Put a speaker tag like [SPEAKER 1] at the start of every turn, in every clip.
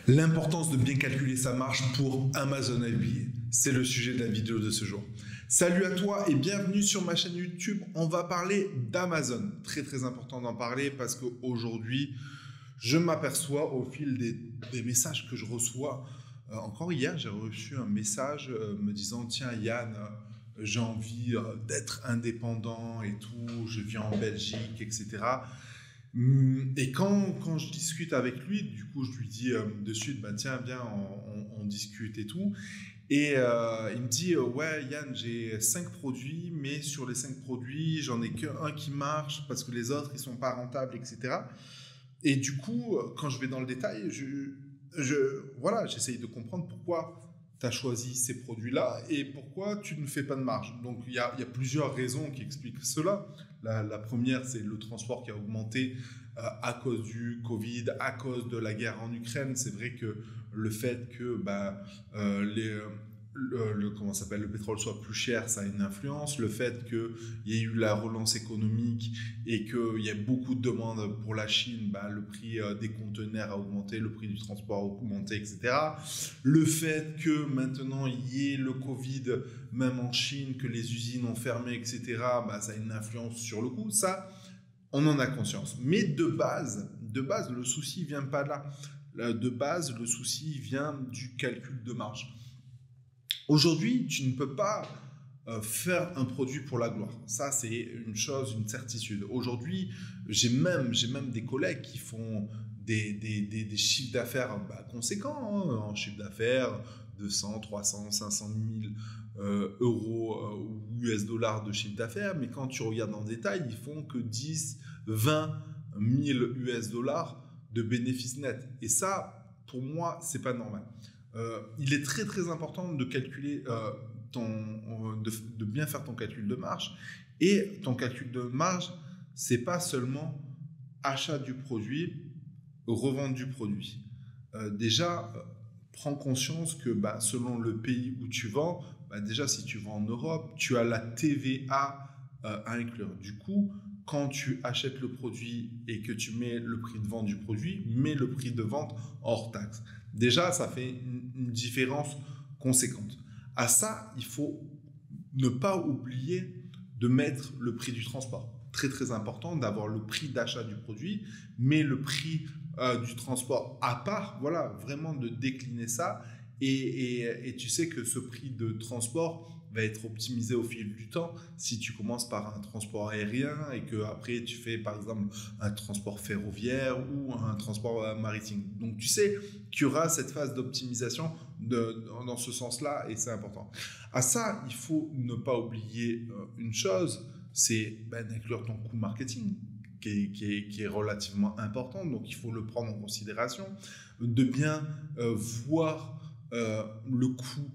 [SPEAKER 1] L'importance de bien calculer sa marge pour Amazon FBA, c'est le sujet de la vidéo de ce jour. Salut à toi et bienvenue sur ma chaîne YouTube. On va parler d'Amazon. Très important d'en parler parce qu'aujourd'hui, je m'aperçois au fil des messages que je reçois. Encore hier, j'ai reçu un message me disant « Tiens Yann, j'ai envie d'être indépendant et tout, je vis en Belgique, etc. » Et quand je discute avec lui, du coup, je lui dis de suite, bah, tiens, viens, on discute et tout. Et il me dit, ouais, Yann, j'ai 5 produits, mais sur les 5 produits, j'en ai qu'un qui marche parce que les autres, ils sont pas rentables, etc. Et du coup, quand je vais dans le détail, voilà, j'essaye de comprendre pourquoi tu as choisi ces produits-là et pourquoi tu ne fais pas de marge. Donc, il y a plusieurs raisons qui expliquent cela. La première, c'est le transport qui a augmenté à cause du Covid, à cause de la guerre en Ukraine. C'est vrai que le fait que le pétrole soit plus cher, ça a une influence. Le fait qu'il y ait eu la relance économique et qu'il y ait beaucoup de demandes pour la Chine, le prix des conteneurs a augmenté, le prix du transport a augmenté, etc. Le fait que maintenant il y ait le Covid, même en Chine, que les usines ont fermé, etc., ça a une influence sur le coût. Ça, on en a conscience. Mais de base, le souci vient pas de là. De base, le souci vient du calcul de marge. Aujourd'hui, tu ne peux pas faire un produit pour la gloire. Ça, c'est une chose, une certitude. Aujourd'hui, j'ai même des collègues qui font des chiffres d'affaires conséquents, hein, en chiffre d'affaires de 100, 300, 500 000 euros ou US dollars de chiffre d'affaires, mais quand tu regardes en détail, ils font que 10, 20 000 US dollars de bénéfices nets. Et ça, pour moi, c'est pas normal. Il est très important de calculer de bien faire ton calcul de marge. Et ton calcul de marge, c'est pas seulement achat du produit, revente du produit. Déjà, prends conscience que selon le pays où tu vends, déjà si tu vends en Europe, tu as la TVA à inclure. Du coup, quand tu achètes le produit et que tu mets le prix de vente du produit, mets le prix de vente hors taxe. Déjà, ça fait une différence conséquente. À ça, il faut ne pas oublier de mettre le prix du transport. Très important d'avoir le prix d'achat du produit, mais le prix du transport à part, voilà, vraiment de décliner ça. Et tu sais que ce prix de transport va être optimisé au fil du temps si tu commences par un transport aérien et que après tu fais par exemple un transport ferroviaire ou un transport maritime. Donc tu sais qu'il y aura cette phase d'optimisation dans ce sens-là et c'est important. À ça, il faut ne pas oublier une chose, c'est d'inclure ton coût marketing qui est relativement important, donc il faut le prendre en considération, de bien voir le coût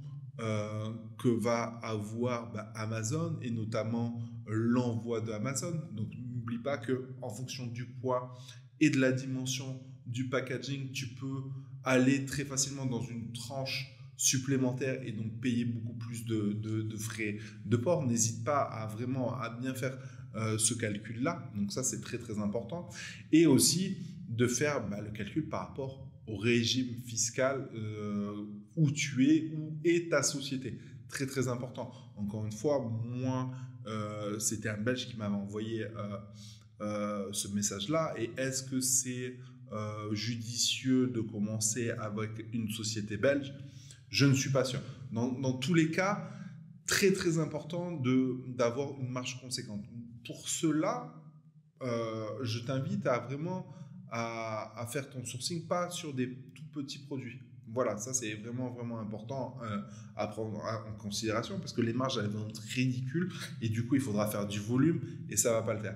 [SPEAKER 1] que va avoir Amazon et notamment l'envoi d'Amazon. Donc n'oublie pas que en fonction du poids et de la dimension du packaging, tu peux aller très facilement dans une tranche supplémentaire et donc payer beaucoup plus de frais de port. N'hésite pas à bien faire ce calcul-là. Donc ça, c'est très important. Et aussi de faire le calcul par rapport au régime fiscal où tu es, où est ta société. Très important. Encore une fois, moi, c'était un Belge qui m'avait envoyé ce message-là. Et est-ce que c'est judicieux de commencer avec une société belge? Je ne suis pas sûr. Dans tous les cas, très important d'avoir une marge conséquente. Pour cela, je t'invite à vraiment à faire ton sourcing, pas sur des tout petits produits. Voilà, ça c'est vraiment important à prendre en considération parce que les marges elles vont être ridicules et du coup il faudra faire du volume et ça va pas le faire.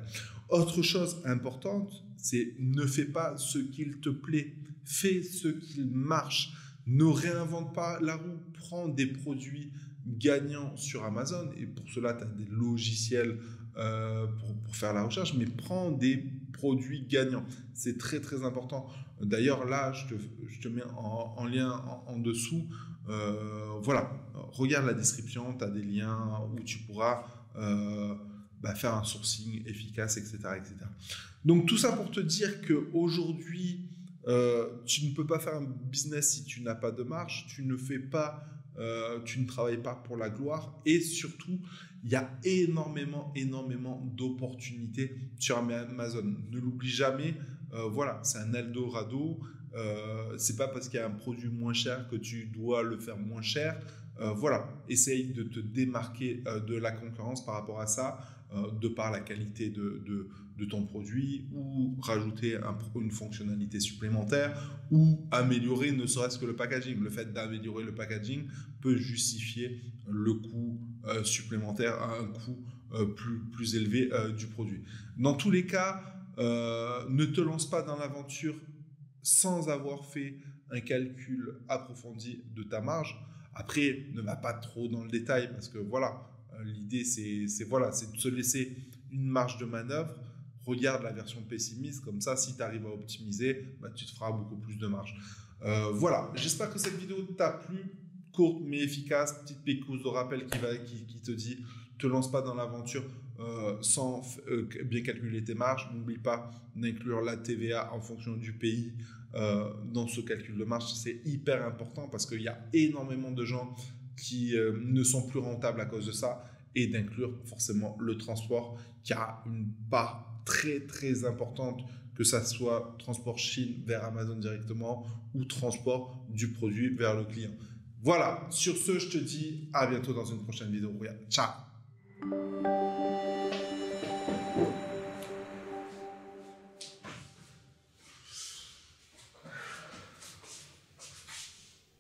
[SPEAKER 1] Autre chose importante, c'est ne fais pas ce qu'il te plaît, fais ce qu'il marche. Ne réinvente pas la roue, prends des produits gagnants sur Amazon et pour cela tu as des logiciels pour faire la recherche, mais prends des produits gagnants. C'est très important. D'ailleurs, là, je te mets en lien en dessous. Voilà, regarde la description, tu as des liens où tu pourras faire un sourcing efficace, etc. Donc, tout ça pour te dire qu'aujourd'hui, Tu ne peux pas faire un business si tu n'as pas de marge. Tu ne travailles pas pour la gloire. Et surtout, il y a énormément d'opportunités sur Amazon. Ne l'oublie jamais. Voilà, c'est un Eldorado. C'est pas parce qu'il y a un produit moins cher que tu dois le faire moins cher. Voilà, essaye de te démarquer de la concurrence par rapport à ça, de par la qualité de ton produit, ou rajouter une fonctionnalité supplémentaire, ou améliorer ne serait-ce que le packaging. Le fait d'améliorer le packaging peut justifier le coût supplémentaire à un coût plus élevé du produit. Dans tous les cas, ne te lance pas dans l'aventure sans avoir fait un calcul approfondi de ta marge. Après, ne va pas trop dans le détail parce que voilà, l'idée c'est de se laisser une marge de manœuvre. Regarde la version pessimiste, comme ça, si tu arrives à optimiser, bah, tu te feras beaucoup plus de marge. Voilà, j'espère que cette vidéo t'a plu, courte mais efficace, petite piqûre de rappel qui te dit, te lance pas dans l'aventure sans bien calculer tes marges. N'oublie pas d'inclure la TVA en fonction du pays dans ce calcul de marge. C'est hyper important parce qu'il y a énormément de gens qui ne sont plus rentables à cause de ça, et d'inclure forcément le transport qui a une part très importante, que ça soit transport Chine vers Amazon directement ou transport du produit vers le client. Voilà, sur ce, je te dis à bientôt dans une prochaine vidéo. Ciao!